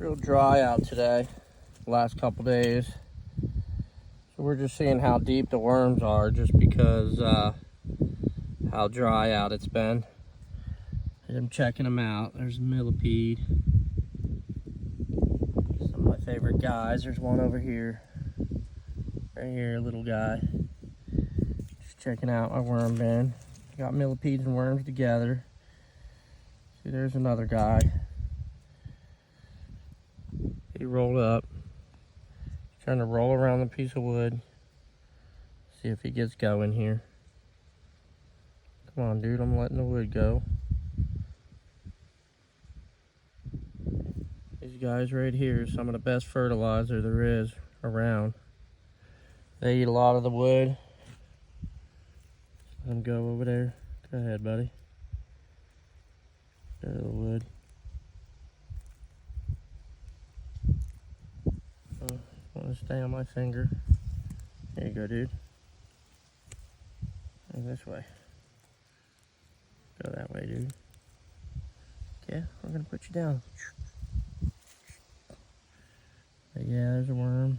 real dry out today, last couple days. So we're just seeing how deep the worms are just because how dry out it's been. And I'm checking them out. There's a millipede. Some of my favorite guys. There's one over here. Right here, little guy. Just checking out my worm bin. Got millipedes and worms together. See, there's another guy. He rolled up. He's trying to roll around the piece of wood. See if he gets going here. Come on, dude, I'm letting the wood go. These guys right here are some of the best fertilizer there is around. They eat a lot of the wood. Let them go over there. Go ahead, buddy. There's the wood. Oh, I want to stay on my finger. There you go, dude. And this way. Go that way, dude. Yeah, we're gonna put you down. But yeah, there's a worm.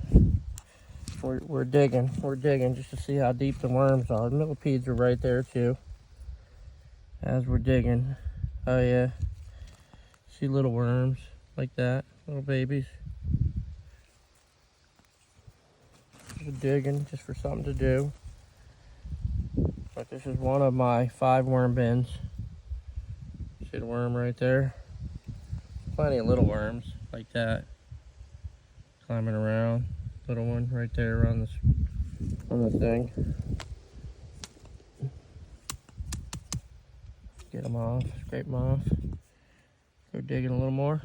We're digging just to see how deep the worms are. The millipedes are right there too. As we're digging. Oh yeah. See little worms like that, little babies. Just digging just for something to do. But this is one of my 5 worm bins. See the worm right there? Plenty of little worms like that. Climbing around. Little one right there on the thing. Get them off, scrape them off. Go digging a little more.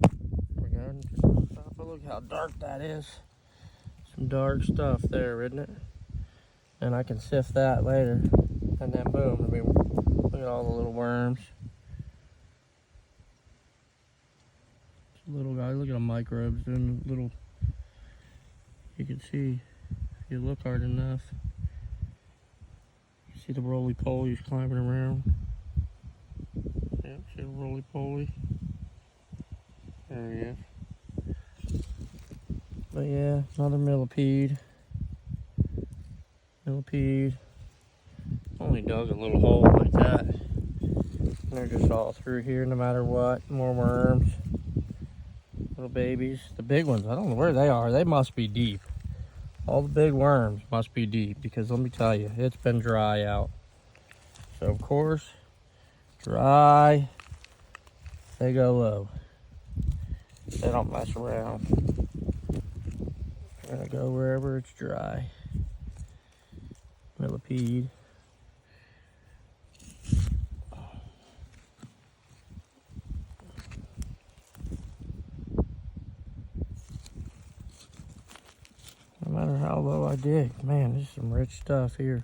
There we go. Just on top. Oh, look how dark that is. Some dark stuff there, isn't it? And I can sift that later. And then boom, I mean, look at all the little worms. Little guy, look at the microbes doing little. You can see if you look hard enough. You see the roly-polies climbing around. Yep, see the roly-poly. There he is. But yeah, another millipede. Millipede. Only dug a little hole like that. And they're just all through here no matter what. More worms. Little babies. The big ones, I don't know where they are. They must be deep. All the big worms must be deep because let me tell you, it's been dry out. So of course, dry, they go low. They don't mess around. They're gonna go wherever it's dry. Millipede. No matter how low I dig, man, there's some rich stuff here.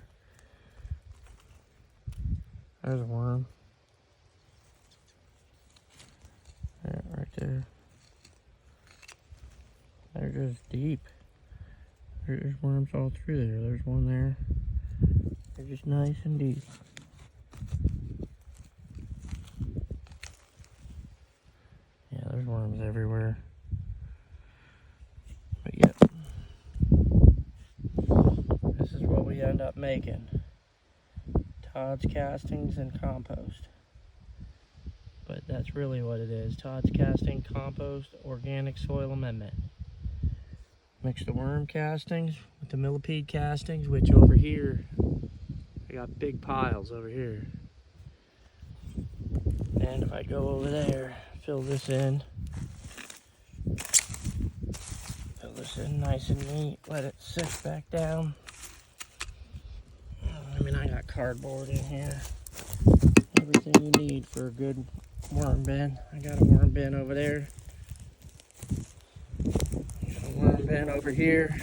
There's a worm. Yeah, right there. They're just deep. There's worms all through there. There's one there. They're just nice and deep. Yeah, there's worms everywhere. But yep. This is what we end up making. Todd's castings and compost. But that's really what it is. Todd's casting, compost, organic soil amendment. Mix the worm castings with the millipede castings, which over here, I got big piles over here. And if I go over there, fill this in nice and neat, let it sift back down. I mean, I got cardboard in here. Everything you need for a good worm bin. I got a worm bin over there. Got a worm bin over here.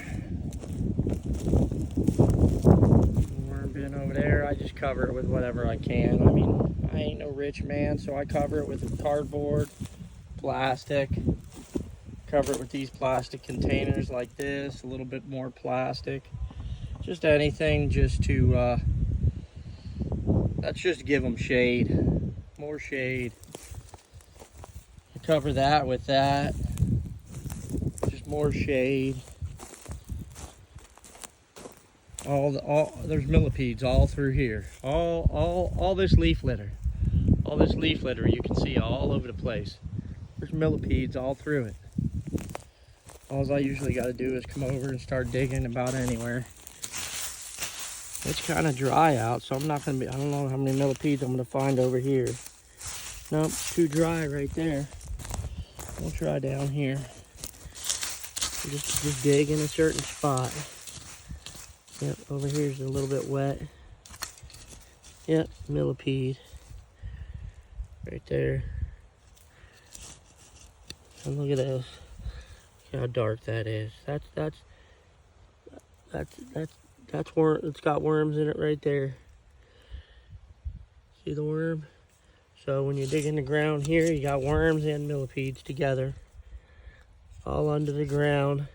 Worm bin over there. I just cover it with whatever I can. I mean, I ain't no rich man, so I cover it with cardboard, plastic. Cover it with these plastic containers like this, a little bit more plastic. Just anything just to, let's just give them shade. More shade. I cover that with that. Just more shade. There's millipedes all through here. All this leaf litter. All this leaf litter you can see all over the place. There's millipedes all through it. All I usually got to do is come over and start digging about anywhere. It's kind of dry out, so I'm not going to be, I don't know how many millipedes I'm going to find over here. Nope, too dry right there. We'll try down here. Just dig in a certain spot. Yep, over here's a little bit wet. Yep, millipede. Right there. And look at this. Look how dark that is. That's where it's got worms in it right there. See the worm? So when you dig in the ground here, you got worms and millipedes together. All under the ground.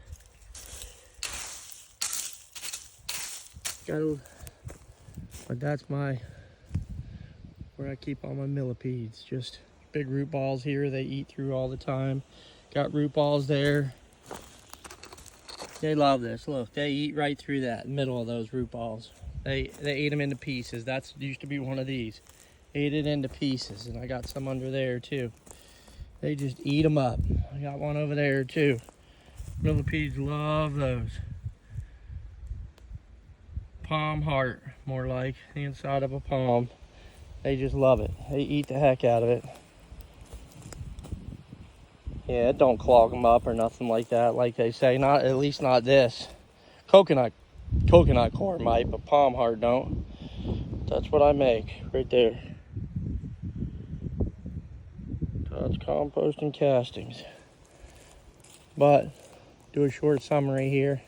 But that's where I keep all my millipedes. Just big root balls here they eat through all the time. Got root balls there. They love this. Look, they eat right through that middle of those root balls. They ate them into pieces. That used to be one of these. Ate it into pieces, and I got some under there too. They just eat them up. I got one over there too. Millipedes love those. Palm heart, more like the inside of a palm. They just love it. They eat the heck out of it. Yeah, it don't clog them up or nothing like that, like they say. Not, at least not this. Coconut core might, but palm heart don't. That's what I make right there. That's compost and castings. But do a short summary here.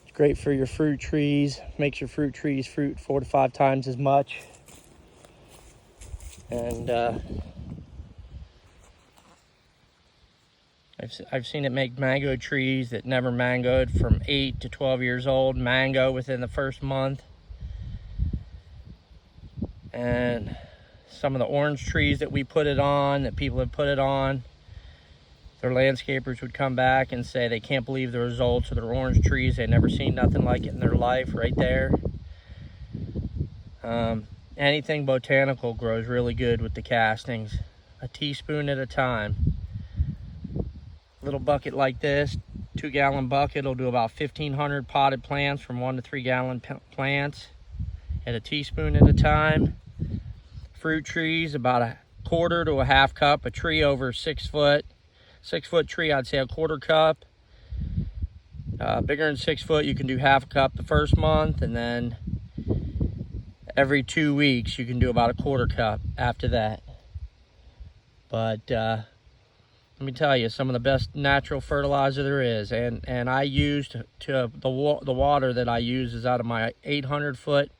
It's great for your fruit trees. Makes your fruit trees fruit 4 to 5 times as much. And I've seen it make mango trees that never mangoed from 8 to 12 years old mango within the first month. And some of the orange trees that we put it on, that people have put it on, their landscapers would come back and say they can't believe the results of their orange trees. They've never seen nothing like it in their life right there. Anything botanical grows really good with the castings. A teaspoon at a time. Little bucket like this, 2-gallon bucket, will do about 1,500 potted plants from 1 to 3 gallon plants at a teaspoon at a time. Fruit trees, about a quarter to a half cup. A tree over 6 foot tree, I'd say a quarter cup. Bigger than 6 foot, you can do half a cup the first month, and then every 2 weeks you can do about a quarter cup after that. But let me tell you, some of the best natural fertilizer there is, and I used the water that I use is out of my 800-foot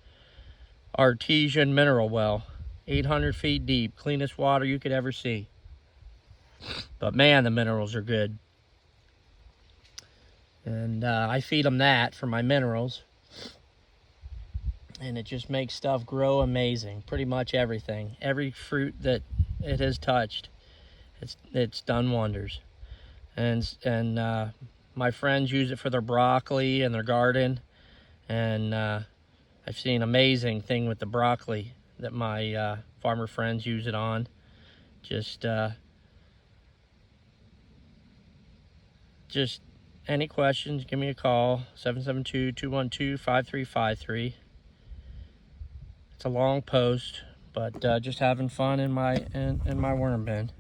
artesian mineral well, 800 feet deep, cleanest water you could ever see. But man, the minerals are good, and I feed them that for my minerals, and it just makes stuff grow amazing. Pretty much everything, every fruit that it has touched, it's done wonders. And my friends use it for their broccoli and their garden, and I've seen an amazing thing with the broccoli that my farmer friends use it on. Just any questions, give me a call, 772-212-5353. It's a long post, but just having fun in my worm bin.